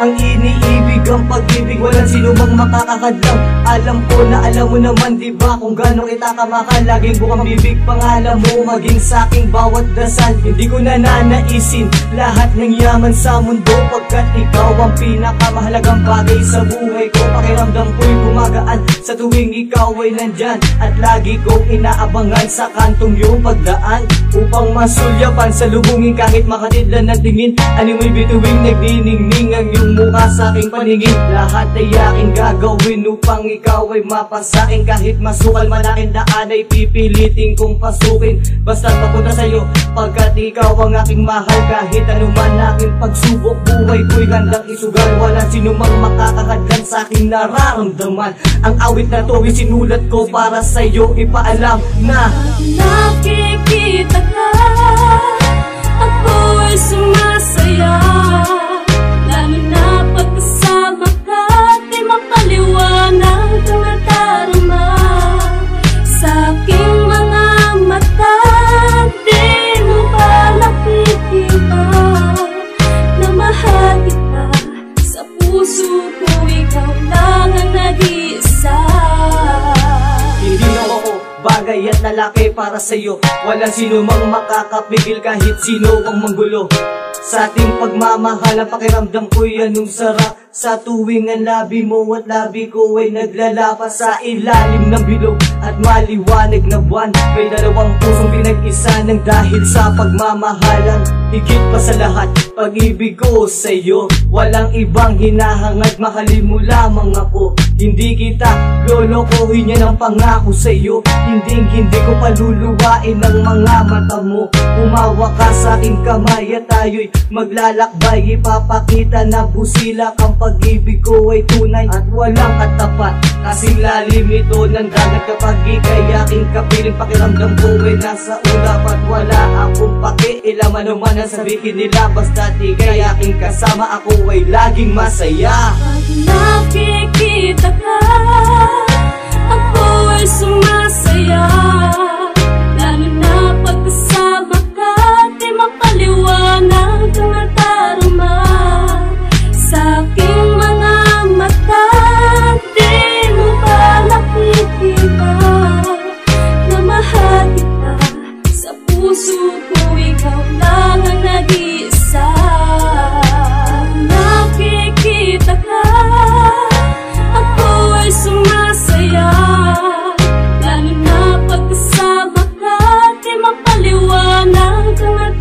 ang iniibig, ang pag-ibig, walang sino mang makakakadlang. Alam ko na alam mo naman diba kung gano'ng kita kamahal. Laging bukang bibig pangalan mo, maging sa'king bawat dasal. Hindi ko na nanaisin lahat ng yaman sa mundo, pagkat ikaw ang pinakamahalagang bagay sa buhay ko. Pakiramdam ko'y gumagaan sa tuwing ikaw ay nandyan, at lagi kong inaabangan sa kantong iyong pagdaan, upang masulyapan, salubungin kahit makatidlan ng tingin. Ano mo'y bituing nagniningning ang iyong mukha sa aking paningin. Lahat ay aking gagawin upang ikaw ay mapasakin, kahit masukal man aking daan ay pipilitin kong pasukin. Basta't papunta sa'yo, pagkat ikaw ang aking mahal. Kahit anuman aking pagsubok, buhay ko'y handang isugal. Wala sino mang makakakadlan sa aking nararamdaman. Ang awit na to ay sinulat ko para sa'yo ipaalam na nakikita ka, ako'y sumasaya. Lalo na pagkasama ka, di mapaliwanag ang nadarama sa aking mga mata. Di mo ba nakikita na mahal kita? Sa puso ko ikaw lang ang nag-iisa. hindi na ako bagay at lalaki para sa'yo. Walang sino mang makakapigil kahit sino ang manggulo sa ating pagmamahal. Ang pakiramdam ko'y anong sarap sa tuwing ang labi mo at labi ko ay naglalapas sa ilalim ng bilog at maliwanag na buwan. May dalawang pusong pinag-isa ng dahil sa pagmamahalan. Higit pa sa lahat, pag-ibig ko sa'yo, walang ibang hinahangad, mahalin mo lamang ako. Hindi kita lolokohin, yan ang pangako sa'yo. Hindi ko paluluwain ang mga mata mo. Umawa ka sa aking kamay at tayo'y maglalakbay. Ipapakita na busilak ang pag-ibig ko ay tunay at walang katapat. Kasing lalim ito ng dagat kapag ika'y aking kapiling. Pakiramdam ko ay nasa ulap at wala akong pakialam ano man ang sabihin nila. Basta't ika'y aking kasama, ako ay laging masaya. Pag nakikita ka, ako'y sumasaya. Lalo na pagkasama ka, di mapaliwanag ang nadarama sa aking mga mata. Di mo ba nakikita na mahal kita? Sa puso ko ikaw lang ang nag-iisa. Nakikita ka, ako'y sumasaya. Lalo na pagkasama ka, di mapaliwanag ang